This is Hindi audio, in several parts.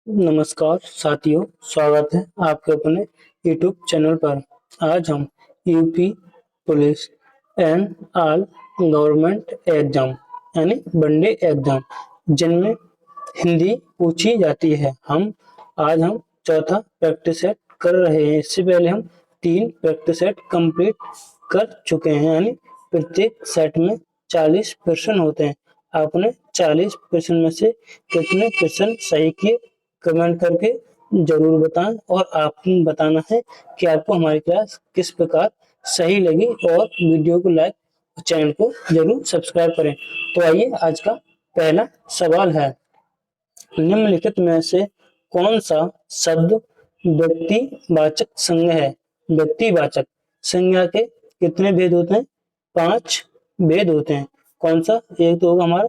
नमस्कार साथियों, स्वागत है आपके अपने यूट्यूब चैनल पर। आज हम UP police and all government exam यानी वनडे एग्जाम जिनमें हिंदी पूछी जाती है। आज हम चौथा प्रैक्टिस सेट कर रहे हैं। इससे पहले हम 3 प्रैक्टिस सेट कंप्लीट कर चुके हैं, यानी प्रत्येक सेट में 40 प्रश्न होते हैं। आपने 40 प्रश्न में से कितने प्रश्न सही किए कमेंट करके जरूर बताएं, और आपको बताना है कि आपको हमारी क्लास किस प्रकार सही लगी, और वीडियो को लाइक और चैनल को जरूर सब्सक्राइब करें। तो आइए, आज का पहला सवाल है, निम्नलिखित में से कौन सा शब्द व्यक्तिवाचक संज्ञा है? व्यक्तिवाचक संज्ञा के कितने भेद होते हैं? 5 भेद होते हैं। कौन सा? एक तो होगा हमारा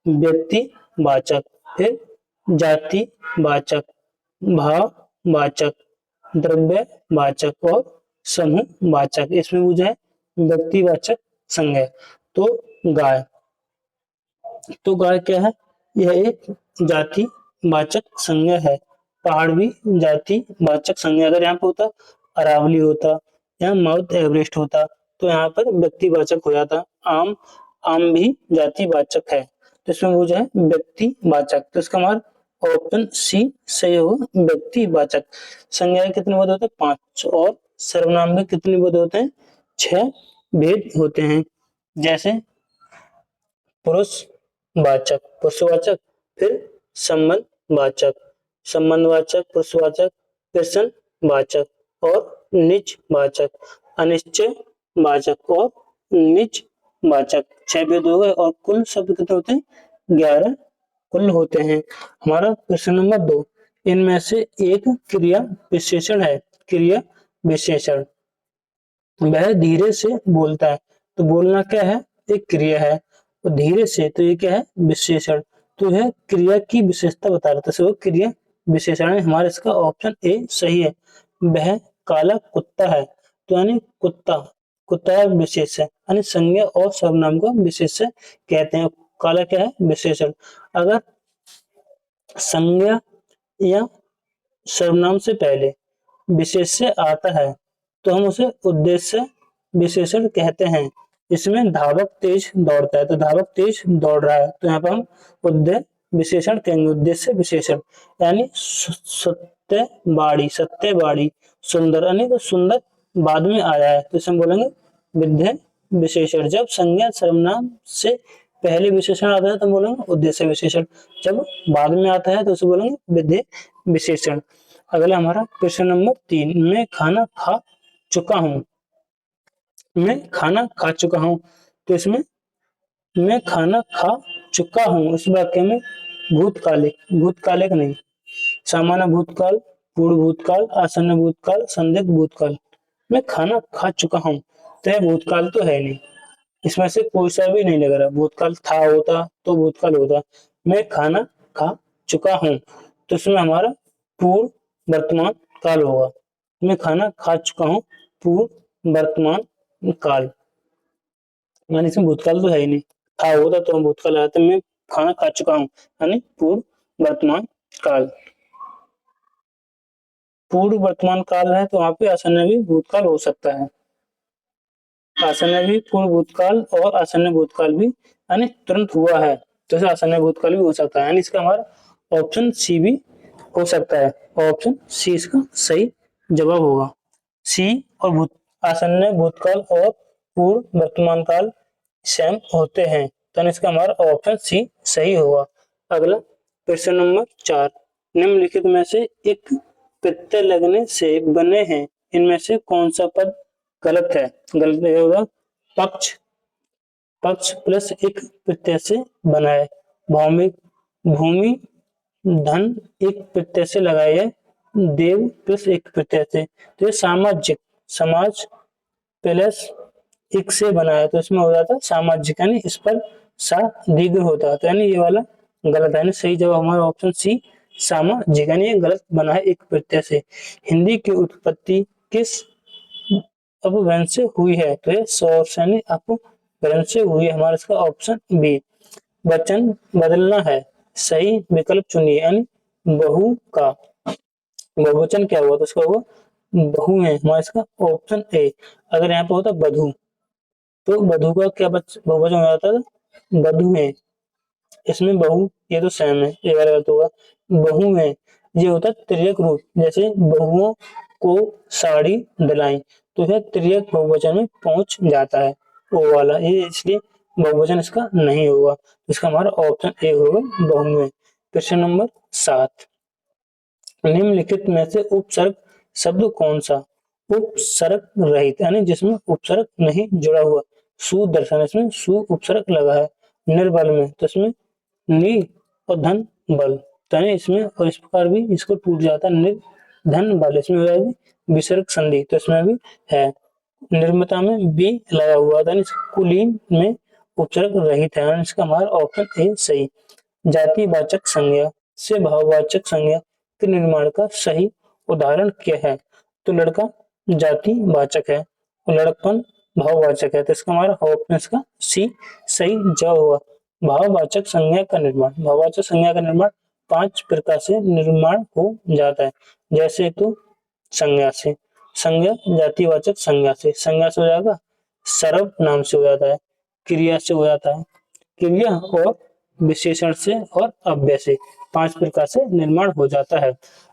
व्यक्तिवाचक, फिर जातिवाचक, भाववाचक, द्रव्यवाचक और समूहवाचक। इसमें वो जो है व्यक्तिवाचक संज्ञा। तो गाय, तो गाय क्या है? यह एक जातिवाचक संज्ञा है। पहाड़ भी जातिवाचक संज्ञा। अगर यहाँ पे होता अरावली होता या माउंट एवरेस्ट होता तो यहाँ पर व्यक्तिवाचक हो जाता। आम, आम भी जातिवाचक है, तो इसमें वो जो है व्यक्तिवाचक। तो इसका हमारा ऑप्शन सी सही होगा, व्यक्तिवाचक। संज्ञाएं कितने पद होते हैं? 5। और सर्वनाम में कितने पद होते हैं? 6 भेद होते हैं। जैसे पुरुषवाचक, पुरुषवाचक, फिर संबंधवाचक, संबंधवाचक, पुरुषवाचक, प्रश्नवाचक और निजवाचक, अनिश्चयवाचक और निजवाचक। 6 भेद हो गए। और कुल शब्द कितने होते हैं? 11 कुल होते हैं। हमारा प्रश्न नंबर 2, इनमें से एक क्रिया विशेषण है। क्रिया विशेषण, वह धीरे से बोलता है। तो बोलना क्या है? एक क्रिया है। और धीरे से, तो ये क्या है? विशेषण। तो यह क्रिया की विशेषता बता रहा था, तो वो क्रिया विशेषण है। हमारा इसका ऑप्शन ए सही है। वह काला कुत्ता है, तो यानी कुत्ता, कुत्ता विशेष है, यानी संज्ञा और सर्वनाम को विशेष कहते हैं। काला क्या है? विशेषण। अगर संज्ञा या सर्वनाम से पहले विशेष्य आता है तो हम उसे उद्देश्य विशेषण कहते हैं। इसमें धावक तेज दौड़ता है, तो धावक तेज दौड़ रहा है, तो यहाँ पर हम उद्देश्य विशेषण कहेंगे, उद्देश्य विशेषण। यानी सत्यवाड़ी, सत्यवाड़ी सुंदर, यानी तो सुंदर बाद में आया है, तो इसे हम बोलेंगे विधेय विशेषण। जब संज्ञा सर्वनाम से पहले विशेषण आता है तो बोलेंगे उद्देश्य विशेषण, जब बाद में आता है तो उसे बोलेंगे विधेय विशेषण। अगला हमारा प्रश्न नंबर 3, मैं खाना खा चुका हूँ। मैं खाना खा चुका हूँ, तो इसमें मैं खाना खा चुका हूँ इस वाक्य में भूतकालिक, भूतकालिक नहीं, सामान्य भूतकाल, पूर्व भूतकाल, आसन्न भूतकाल, संदिग्ध भूतकाल। मैं खाना खा चुका हूँ, तो यह भूतकाल तो है नहीं, इसमें से कोई सा भी नहीं लग रहा। भूतकाल था होता तो भूतकाल होता। मैं खाना खा चुका हूँ, तो इसमें हमारा पूर्व वर्तमान काल होगा। मैं खाना खा चुका हूँ, पूर्व वर्तमान काल, यानी इसमें भूतकाल तो है ही नहीं। था होता तो हम भूतकाल आते। मैं खाना खा चुका हूँ यानी पूर्व वर्तमान काल। पूर्व वर्तमान काल है तो वहां पे आसन्न भी भूतकाल हो सकता है। आसन्न भी पूर्व भूतकाल और आसन्न भूतकाल भी, यानी तुरंत हुआ है तो ऐसे आसन्न भूतकाल भी हो सकता है। यानी इसका हमारा ऑप्शन सी भी हो सकता है। ऑप्शन सी इसका सही जवाब होगा। सी और आसन्न भूतकाल और पूर्व वर्तमान काल सेम होते हैं, तो इसका हमारा ऑप्शन सी सही होगा। अगला प्रश्न नंबर 4, निम्नलिखित में से एक प्रत्यय लगने से बने हैं, इनमें से कौन सा पद गलत है? गलत होगा पक्ष, पक्ष प्लस एक प्रत्यय से बना है। भौमिक, भूमि, धन एक प्रत्यय से लगाई है। देव प्लस एक प्रत्यय से, तो ये सामाजिक, समाज प्लस एक से बना है, तो इसमें हो जाता है सामाजिक, यानी इस पर सा दीर्घ होता है, तो यानी ये वाला गलत है। सही जवाब हमारा ऑप्शन सी सामाजिक, यानी ये गलत बना है एक प्रत्यय से। हिंदी की उत्पत्ति किस अपभ्रंश से हुई है? तो ये सोर्स यानी अपभ्रंश से हुई है। हमारा इसका ऑप्शन बी। वचन बदलना है, सही विकल्प चुनिए, यानी बहु का बहुवचन क्या हुआ, तो उसका हुआ बहु है हमारा इसका ऑप्शन ए। अगर यहाँ पे होता बधु, तो बधु का क्या बहुवचन हो जाता था, बधु है। इसमें बहु ये तो सेम है, ये वाला गलत होगा। बहु है ये होता है तिर्यक रूप, जैसे बहुओं को साड़ी दिलाई, तो यह तिर्यक बहुवचन में पहुंच जाता है, वो वाला ये, इसलिए बहुवचन इसका नहीं होगा। इसका हमारा ऑप्शन ए होगा बहु है। क्वेश्चन नंबर 7, निम्नलिखित में से उपसर्ग शब्द कौन सा उपसर्ग रहित, यानी जिसमें उपसर्ग नहीं जुड़ा हुआ। सु दर्शन, इसमें सु उपसर्ग लगा है। निर्बल में, तो इसमें नि और धन बल, तो यानी इसमें और इस प्रकार भी इसको टूट जाता है, निर धन बल, इसमें हो जाएगी विसर्ग संधि, तो इसमें भी है। निर्मता में बी लगा हुआ था, कुलीन में उपसर्ग रहित है, यानी इसका हमारा ऑप्शन ए सही। जातिवाचक संज्ञा से भाववाचक संज्ञा के निर्माण का सही उदाहरण क्या है, तो लड़का जातिवाचक है और लड़कपन भाववाचक है, तो इसका हमारा ऑप्शन इसका सी सही जवाब हुआ। भाववाचक संज्ञा का निर्माण, भाववाचक संज्ञा का निर्माण 5 प्रकार से निर्माण हो जाता है। जैसे तो संज्ञा से, संज्ञा जातिवाचक संज्ञा से हो जाएगा, सर्व नाम से हो जाता है, क्रिया से हो जाता है, क्रिया और विशेषण से और अव्यय से, 5 प्रकार से निर्माण हो जाता है।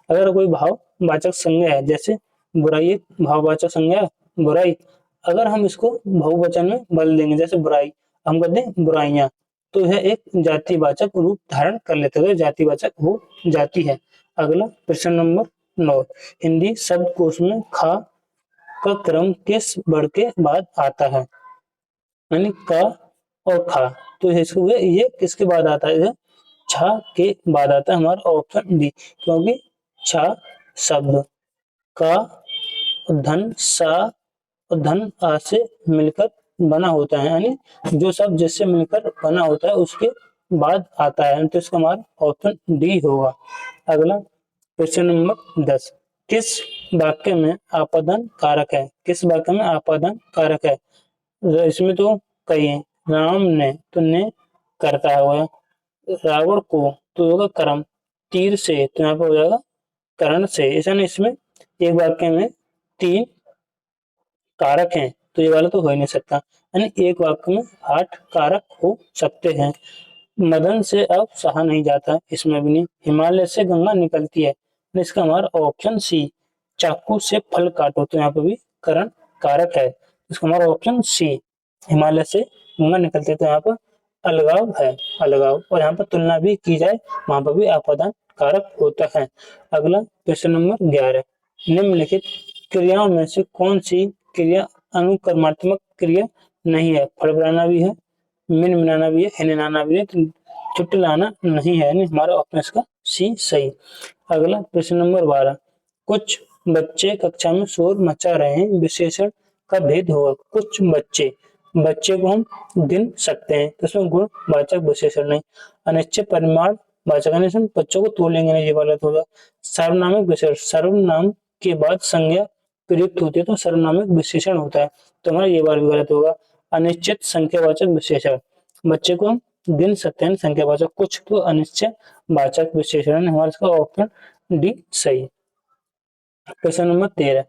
अगर कोई भाववाचक संज्ञा है, जैसे बुराई एक भाववाचक संज्ञा है, बुराई, अगर हम इसको बहुवचन में बदल देंगे, जैसे बुराई हम कहते हैं बुराइयां, तो यह एक जातिवाचक रूप धारण कर लेते हैं, जातिवाचक हो जाती है। अगला प्रश्न नंबर 9, हिंदी शब्दकोश में खा का क्रम किस वर्ड के बाद आता है, यानी का और खा, तो इसको ये किसके बाद आता है, छा के बाद आता है, हमारा ऑप्शन डी, क्योंकि छा शब्द का धन सा और धन आ से मिलकर बना होता है, यानी जो शब्द जिससे मिलकर बना होता है उसके बाद आता है, तो इसका हमारा ऑप्शन डी होगा। अगला क्वेश्चन नंबर 10, किस वाक्य में आपादन कारक है, किस वाक्य में आपादन कारक है, इसमें तो कई है। राम ने, तो ने करता हुआ, रावण को तो होगा कर्म, तीर से तो यहाँ पे हो जाएगा करण से, ऐसा नहीं, इसमें एक वाक्य में 3 कारक हैं, तो ये वाला तो हो ही नहीं सकता, यानी एक वाक्य में 8 कारक हो सकते हैं। मदन से अब सहा नहीं जाता, इसमें भी नहीं। हिमालय से गंगा निकलती है, तो इसका हमारा ऑप्शन सी। चाकू से फल काटो, तो यहाँ पे भी करण कारक है, इसका हमारा ऑप्शन सी। हिमालय से गंगा निकलती है, तो यहाँ पर अलगाव है, अलगाव, और यहाँ पर तुलना भी की जाए वहां पर भी आपादान कारक होता है। अगला क्वेश्चन नंबर 11, निम्नलिखित क्रियाओं में से कौन सी क्रिया अनुकर्मात्मक क्रिया नहीं है, फल बनाना भी है, मिन मिलाना भी है, हिननाना भी है, तो छुट्टी लाना नहीं है, नहीं, हमारा ऑप्शन इसका सी सही। अगला प्रश्न नंबर 12, कुछ बच्चे कक्षा में शोर मचा रहे हैं, विशेषण का भेद होगा। कुछ बच्चे, बच्चे को हम गिन सकते हैं, तो इसमें गुण वाचक विशेषण नहीं। अनिश्चित परिमाण वाचक, इसमें बच्चों को तोलेंगे नहीं, ये गलत होगा। सर्वनामिक विशेषण, सर्वनाम के बाद संज्ञा प्रयुक्त होती है तो सर्वनामिक विशेषण होता है, तो हमारा ये बार भी गलत होगा। अनिश्चित संख्यावाचक विशेषण, बच्चे को हम गिन सकते हैं संख्यावाचक, कुछ तो अनिश्चय वाचक विशेषण, हमारा इसका ऑप्शन डी सही। क्वेश्चन नंबर 13,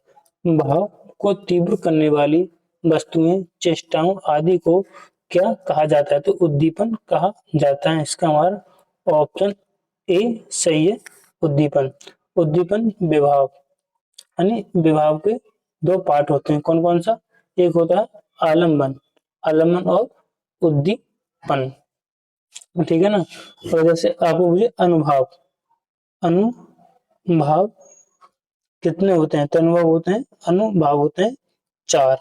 भाव को तीव्र करने वाली वस्तुएं, चेष्टाओं आदि को क्या कहा जाता है, तो उद्दीपन कहा जाता है, इसका हमारा ऑप्शन ए सही है, उद्दीपन। उद्दीपन विभाव, यानी विभाव के 2 पार्ट होते हैं, कौन कौन सा, एक होता है आलम्बन, आलम्बन और उद्दीपन, ठीक है ना। और जैसे आपको मुझे अनुभाव, अनुभाव कितने होते हैं, तो अनुभव होते हैं, अनुभाव होते हैं 4,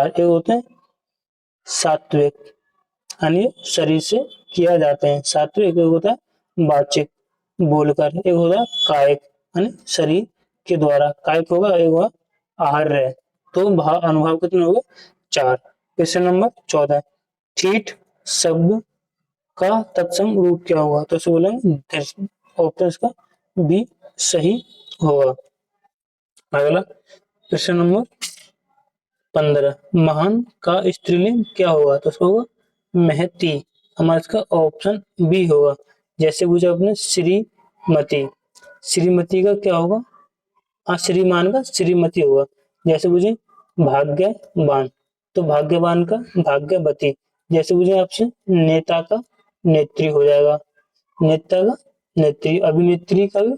एक होते हैं सात्विक, यानी शरीर से किया जाते हैं सात्विक, एक होता है वाचिक बोलकर, एक होता है कायिक, यानी शरीर के द्वारा, कायिक होगा, एक होगा आहार्य, तो भाव अनुभव कितने हो गए 4। क्वेश्चन नंबर 14, कीट शब्द का तत्सम रूप क्या हुआ, तो बोलेंगे ऑप्शन इसका बी सही होगा। अगला क्वेश्चन नंबर 15, महान का स्त्रीलिंग क्या होगा, तो उसका होगा महती, हमारा इसका ऑप्शन बी होगा। जैसे पूछा अपने श्रीमती, श्रीमती का क्या होगा? हाँ, श्रीमान का श्रीमती होगा। जैसे पूछे भाग्यवान, तो भाग्यवान का भाग्यवती। जैसे पूछे आपसे नेता का नेत्री हो जाएगा, नेता का नेत्री। अभिनेत्री का भी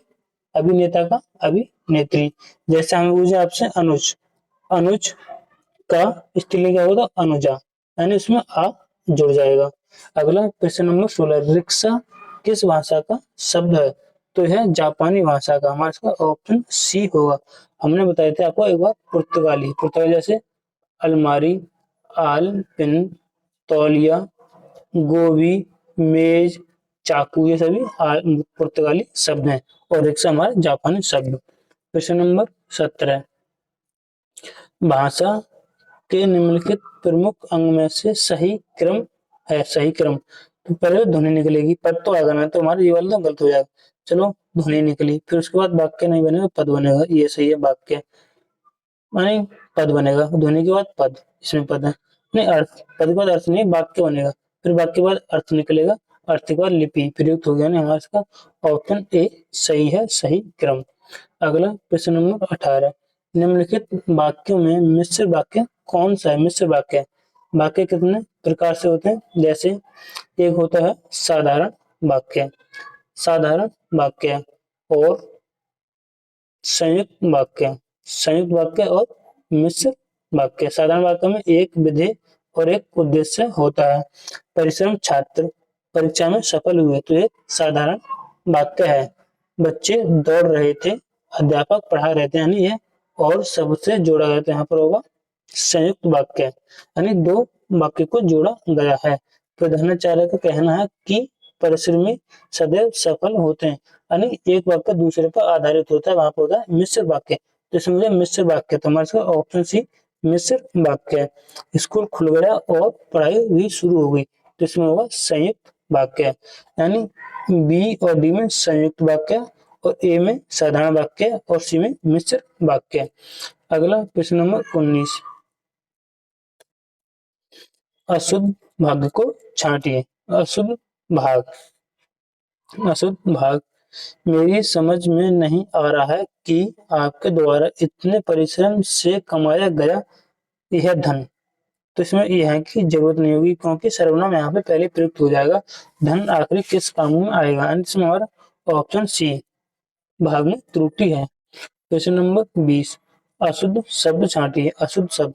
अभिनेता का अभिनेत्री। जैसे हमें पूछे आपसे अनुज, अनुज का स्त्रीलिंग क्या होगा? अनुजा, यानी इसमें आ जुड़ जाएगा। अगला प्रश्न नंबर 16, रिक्शा किस भाषा का शब्द है? तो यह जापानी भाषा का, हमारा इसका ऑप्शन सी होगा। हमने बताया था आपको एक बार पुर्तगाली, पुर्तगाली जैसे अलमारी, आल, पिन, तौलिया, गोभी, मेज, चाकू, ये सभी पुर्तगाली शब्द हैं और रिक्शा हमारा जापानी शब्द। प्रश्न नंबर 17, भाषा के निम्नलिखित प्रमुख अंग में से सही क्रम है? सही क्रम, तो पहले ध्वनि निकलेगी, पद तो आएगा ना, तो हमारा ये वाला तो गलत हो जाएगा। चलो, ध्वनि निकली, फिर उसके बाद वाक्य नहीं बनेगा, पद बनेगा, ये सही है। वाक्य माने पद बनेगा, ध्वनि के बाद पद, इसमें पद है नहीं, अर्थ, पद के बाद अर्थ नहीं, वाक्य बनेगा, फिर वाक्य के बाद अर्थ निकलेगा, अर्थ के बाद लिपि, प्रयुक्त हो गया ना, हमारा इसका ऑप्शन ए सही है, सही क्रम। अगला प्रश्न नंबर 18, निम्नलिखित वाक्यों में मिश्र वाक्य कौन सा है? मिश्र वाक्य, वाक्य कितने प्रकार से होते हैं? जैसे एक होता है साधारण वाक्य, साधारण वाक्य और संयुक्त वाक्य, संयुक्त वाक्य और मिश्र वाक्य। साधारण वाक्य में एक विधेय और एक उद्देश्य होता है। परिश्रम छात्र परीक्षा में सफल हुए, तो एक साधारण वाक्य है। बच्चे दौड़ रहे थे, अध्यापक पढ़ा रहे थे, यानी ये और सबसे जोड़ा गया था, यहाँ पर होगा संयुक्त वाक्य, यानी दो वाक्य को जोड़ा गया है। प्रधानाचार्य का कहना है कि परिश्रमी सदैव सफल होते हैं, यानी एक वाक्य दूसरे पर आधारित होता है, वहां पर होता है मिश्र वाक्य। तो इसमें मुझे मिश्र वाक्य, तो हमारे ऑप्शन सी मिश्र वाक्य है। स्कूल खुल गया और पढ़ाई भी शुरू हो गई, तो इसमें होगा संयुक्त वाक्य, यानी बी और डी में संयुक्त वाक्य और ए में साधारण वाक्य और सी में मिश्र वाक्य। अगला प्रश्न नंबर 19, अशुद्ध भाग को छांटिए। अशुद्ध भाग, अशुद्ध भाग, मेरी समझ में नहीं आ रहा है कि आपके द्वारा इतने परिश्रम से कमाया गया यह धन, तो इसमें यह है कि जरूरत नहीं होगी, क्योंकि सर्वनाम यहाँ पे पहले प्रयुक्त हो जाएगा। धन आखिरी किस काम में आएगा? इसमें हमारा ऑप्शन सी, भाग में त्रुटि है। क्वेश्चन नंबर 20, अशुद्ध शब्द छांटिए। अशुद्ध शब्द,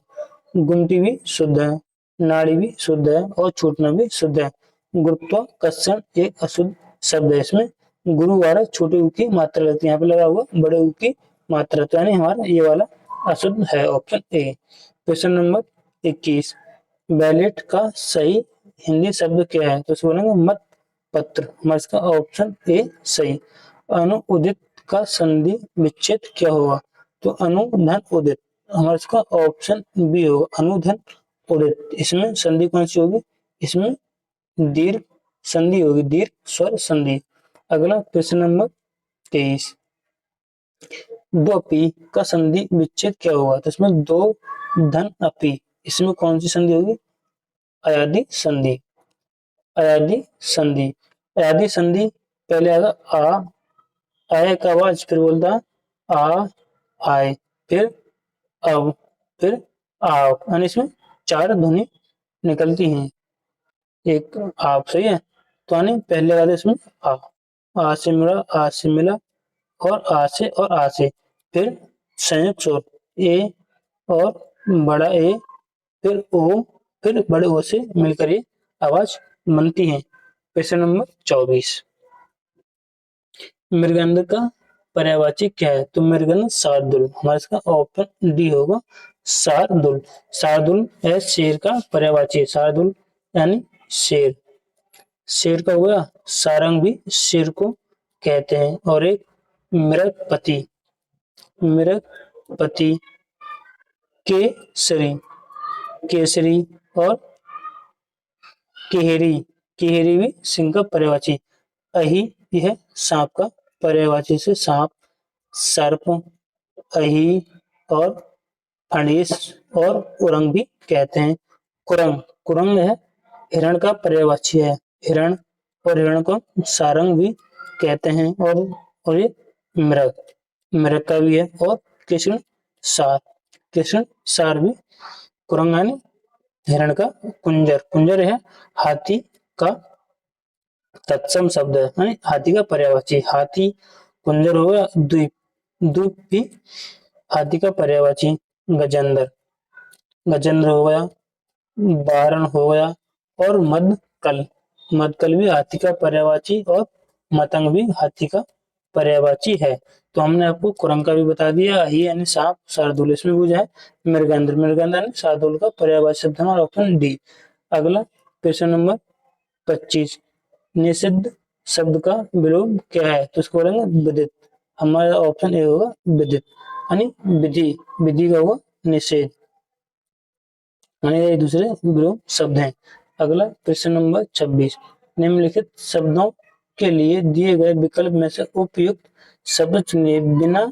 गुमटी भी शुद्ध है, नाड़ी भी शुद्ध है और छूटना भी शुद्ध है। गुरुत्वाकर्षण एक अशुद्ध शब्द है, इसमें गुरु वाला छोटे ऊ की मात्रा लगती है, यहाँ पे लगा हुआ बड़े ऊ की मात्रा, तो यानी हमारा ये वाला अशुद्ध है, option A. Question number 21, ballot का सही हिंदी शब्द क्या है? तो इसको बोलेंगे मत पत्र, हमारा इसका ऑप्शन ए सही। अनुउदित का संधि विच्छेद क्या होगा? तो अनुधन उदित, हमारा इसका ऑप्शन बी होगा, अनुधन उदित। इसमें संधि कौन सी होगी? इसमें दीर्घ संधि होगी, दीर्घ स्वर संधि। अगला प्रश्न नंबर 23, दो अपी का संधि विच्छेद क्या होगा? तो इसमें दो धन अपी, इसमें कौन सी संधि होगी? अयादि संधि, अयादि संधि। अयादि संधि पहले आएगा आ, आय का आवाज, फिर बोलता आ, आय, फिर अब, फिर आओ, यानी इसमें चार ध्वनि निकलती हैं। एक आप, सही है, तो यानी पहले वाले इसमें आ से मिला, आ से मिला और आ से और आ से, फिर संयुक्त स्वर ए और बड़ा ए, फिर ओ, फिर बड़े ओ से मिलकर ये आवाज बनती है। प्रश्न नंबर 24, मृगंध का पर्यायवाची क्या है? तो मृगंध शार्दुल, हमारा इसका ऑप्शन डी होगा, शार्दुल। शार्दुल है शेर का पर्यायवाची, शार्दुल यानी शेर। शेर का हुआ, सारंग भी शेर को कहते हैं। और एक मृगपति, मृगपति, केसरी, केसरी और केहरी, केहरी भी सिंह का पर्यायवाची। अहि, यह सांप का पर्यायवाची से सांप, सर्प, अहि और फणीस और उरंग भी कहते हैं। कुरंग, कुरंग है हिरण का पर्यायवाची है, हिरण, और हिरण को सारंग भी कहते हैं। और ये मृग, मृग का भी है। और कृष्ण सार, कृष्ण सार भी कुरंग यानी हिरण का कुंजर, कुंजर है हाथी का तत्सम शब्द है, यानी हाथी का पर्यायवाची। हाथी कुंजर हो गया, द्वीप, द्वीप भी हाथी का पर्यायवाची। गजेंद्र, गजेंद्र हो गया, वारण हो गया, और मदकल, मदकल भी हाथी का पर्यायवाची, और मतंग भी हाथी का पर्यायवाची है। तो हमने आपको कुरंग का भी बता दिया, ही यानी सांप, शार्दूल इसमें पूछा है। मृगेंद्र, मृगेंद्र यानी शार्दूल का पर्यायवाची शब्द, हमारा ऑप्शन डी। अगला प्रश्न नंबर 25, निषिद्ध शब्द का विलोम क्या है? तो इसको बोलेंगे विदित। हमारा ऑप्शन ए होगा विदित, यानी विधि, विधि का होगा निषेध, यानी ये दूसरे विलोम शब्द हैं। अगला प्रश्न नंबर 26, निम्नलिखित शब्दों के लिए दिए गए विकल्प में से उपयुक्त शब्द चुनिए बिना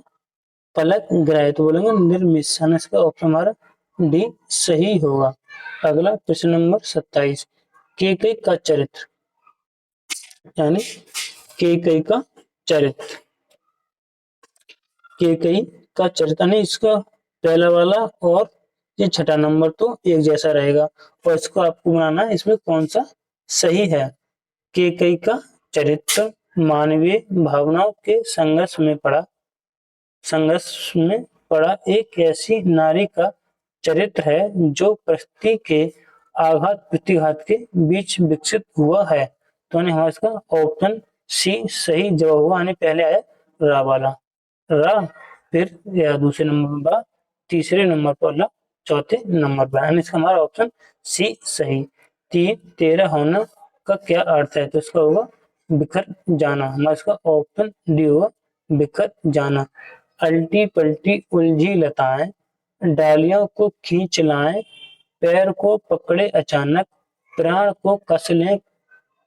पलक गिराए। तो बोलेंगे निर्मिश, यानी इसका ऑप्शन हमारा डी सही होगा। अगला प्रश्न नंबर 27, केकई का चरित्र, यानी केकई का चरित्र, केकई का चरित्र, यानी इसका पहला वाला और ये छठा नंबर तो एक जैसा रहेगा, और इसको आपको बनाना है इसमें कौन सा सही है। केकई का चरित्र मानवीय भावनाओं के संघर्ष में पड़ा एक ऐसी नारी का चरित्र है जो परिस्थिति के आघात प्रतिघात के बीच विकसित हुआ है। तो हमारा इसका ऑप्शन सी सही जवाब हुआ, यानी पहले आया रा वाला, रा, फिर या दूसरे नंबर पर, तीसरे नंबर पर ला, चौथे नंबर पर, यानी इसका हमारा ऑप्शन सी सही। तेरा होना का क्या अर्थ है? तो इसका होगा बिखर जाना, हमारा इसका ऑप्शन डी होगा बिखर जाना। अल्टी पल्टी उलझी लताएं डालियों को खींच लाएं, पैर को पकड़े अचानक प्राण को कस लें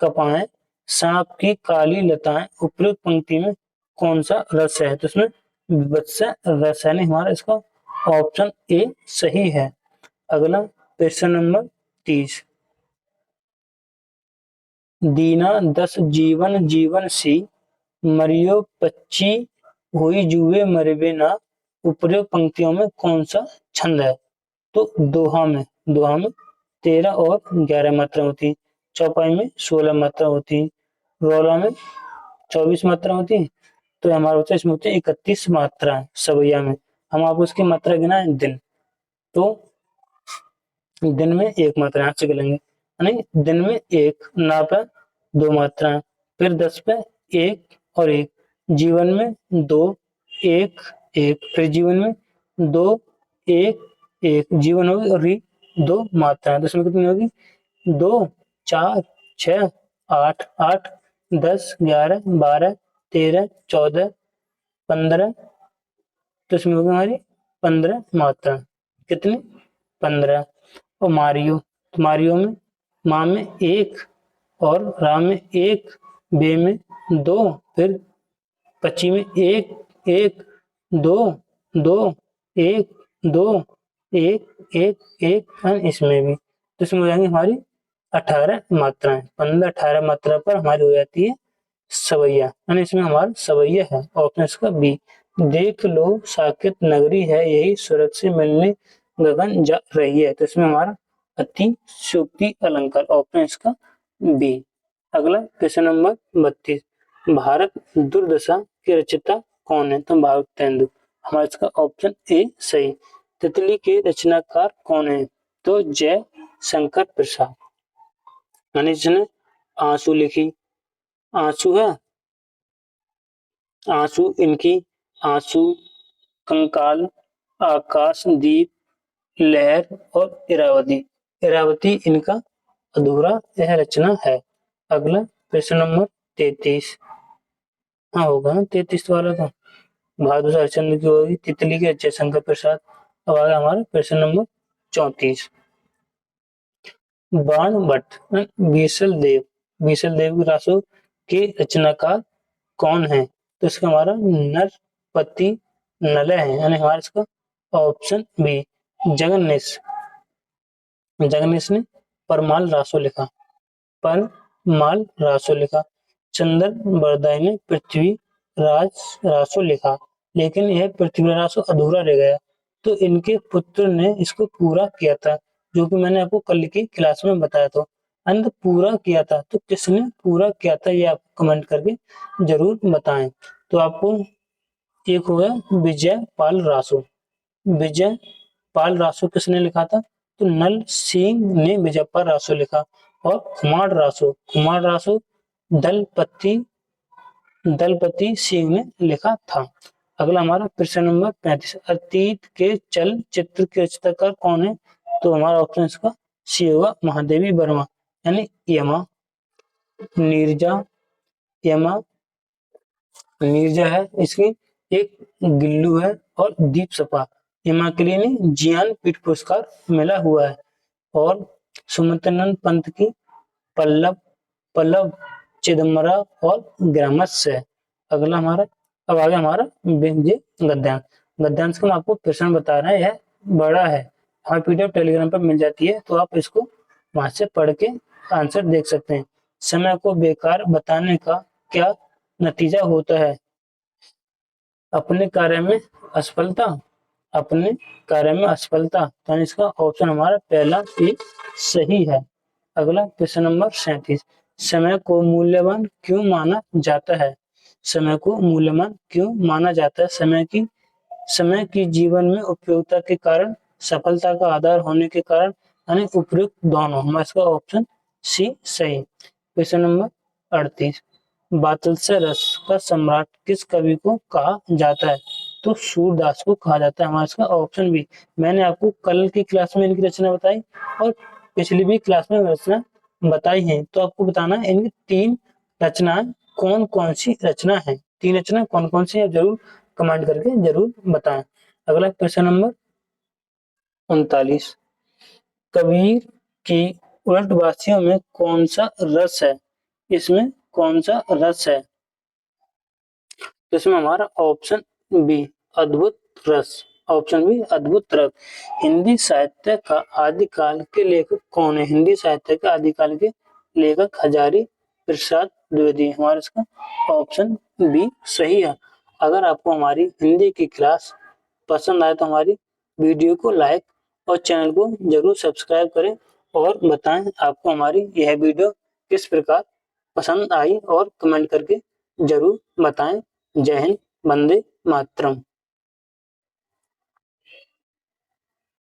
कपाएं, सांप की काली लताएं। उपयुक्त पंक्ति में कौन सा रस है? तो इसमें विभत्स रस है, नहीं हमारा इसका ऑप्शन ए सही है। अगला प्रश्न नंबर 30, दीना दस जीवन जीवन सी मरियो पच्ची हुई जुए मरबे ना। उपयुक्त पंक्तियों में कौन सा छंद है? तो दोहा में 13 और 11 मात्रा होती, चौपाई में 16 मात्रा होती, रोला में 24 मात्रा होती, तो हमारा होता है इसमें होते 31 मात्रा सवैया में। हम आपको उसकी मात्रा गिना है दिन, तो दिन में एक मात्रा यहाँ से गिनेंगे, यानी दिन में एक, ना पे 2 मात्राएं, फिर 10 पे एक और एक, जीवन में 2 1 1, फिर जीवन में 2 1 1, जीवन होगी और री 2 मात्राएं, तो इसमें कितनी होगी 2 4 6 8 8 10 11 12 13 14 15, तो इसमें होगी हमारी 15 मात्रा, कितनी 15। और मारियो, तो मारियो में माँ में एक और रा में एक, बे में 2, फिर पची में एक 1 2 2 1 2 1 1 1, इसमें भी, तो इसमें हो जाएंगे हमारी 18 मात्राएं, 15 18 मात्रा पर हमारी हो जाती है सवैया, यानी इसमें हमारा सवैया है, ऑप्शन इसका बी। देख लो साकेत नगरी है यही सूरज से मिलने गगन जा रही है, तो इसमें हमारा अति सूक्ति अलंकार, ऑप्शन इसका बी। अगला प्रश्न नंबर 32, भारत दुर्दशा के रचयिता कौन है? तो भारत तेंदु, हमारा इसका ऑप्शन ए सही। तितली के रचनाकार कौन है? तो जय शंकर प्रसाद, यानी जिसने आंसू लिखी, आंसू है, आंसू इनकी, आंसू, कंकाल, आकाश दीप, लहर और इरावती, इरावती इनका अधूरा यह रचना है। अगला प्रश्न नंबर 33, हाँ होगा ना 33 वाला, तो बहादुर हरिश्चंद्र की होगी, तितली के जय शंकर प्रसाद। अब आगे हमारा प्रश्न नंबर 34, बाण भट्ट बीसल देव, बीसल देव की रासो के रचनाकार कौन है? तो इसका हमारा नरपति नलय है, यानी हमारा इसका ऑप्शन बी जगन्नेश, जगन्नेश ने परमाल रासो लिखा, परमाल रासो लिखा। चंदन बरदाई ने पृथ्वी रासो लिखा, लेकिन यह पृथ्वी रासो अधूरा रह गया, तो इनके पुत्र ने इसको पूरा किया था, जो कि मैंने आपको कल की क्लास में बताया था। अंत पूरा किया था, तो किसने पूरा किया था ये आप कमेंट करके जरूर बताएं। तो आपको एक हो गया विजय पाल रासो। विजय पाल रासो किसने लिखा था? तो नल सिंह ने विजय पाल रासो लिखा। और कुमार रासो दलपति दलपति सिंह ने लिखा था। अगला हमारा प्रश्न नंबर 35, अतीत के चलचित्र के रचनाकार कौन है? तो हमारा ऑप्शन इसका सी होगा महादेवी वर्मा, यानी यमा। नीरजा यमा नीरजा है इसकी एक, गिल्लू है और दीप सपा। यमा के लिए ने ज्ञानपीठ पुरस्कार मिला हुआ है। और सुमित्रानंद पंत की पल्लव पल्लव चिदम्बरा और ग्रामस है। अगला हमारा अब आगे हमारा व्यंग्य गद्यांश। गद्यांश का हम आपको प्रश्न बता रहे हैं, यह बड़ा है, हमारे पीडीएफ टेलीग्राम पर मिल जाती है, तो आप इसको वहां से पढ़ के आंसर देख सकते हैं। समय को बेकार बताने का क्या नतीजा होता है? अपने कार्य में असफलता, अपने कार्य में असफलता, तो इसका ऑप्शन हमारा पहला ही सही है। अगला प्रश्न नंबर 37, समय को मूल्यवान क्यों माना जाता है? समय को मूल्यवान क्यों माना जाता है? समय की जीवन में उपयोगिता के कारण, सफलता का आधार होने के कारण, यानी उपयुक्त दोनों। हमारा इसका ऑप्शन सी सही। प्रश्न नंबर 38, वात्सल्य रस का सम्राट किस कवि को कहा जाता है? तो सूरदास को कहा जाता है। हमारा इसका ऑप्शन बी। मैंने आपको कल की क्लास में इनकी रचना बताई और पिछली भी क्लास में रचना बताई है, तो आपको बताना है इनकी तीन रचनाएं कौन कौन सी रचना है, तीन रचना कौन कौन सी है, जरूर कमेंट करके जरूर बताएं। अगला प्रश्न नंबर 39, कबीर की उलटवासियों में कौन सा रस है? इसमें कौन सा रस है? तो इसमें हमारा ऑप्शन बी अद्भुत रस, ऑप्शन बी अद्भुत रस। हिंदी साहित्य का आदिकाल के लेखक कौन है? हिंदी साहित्य के आदिकाल के लेखक हजारी प्रसाद द्विवेदी। हमारा इसका ऑप्शन बी सही है। अगर आपको हमारी हिंदी की क्लास पसंद आए तो हमारी वीडियो को लाइक और चैनल को जरूर सब्सक्राइब करें और बताएं आपको हमारी यह वीडियो किस प्रकार पसंद आई, और कमेंट करके जरूर बताएं। जय हिंद, वंदे मातरम।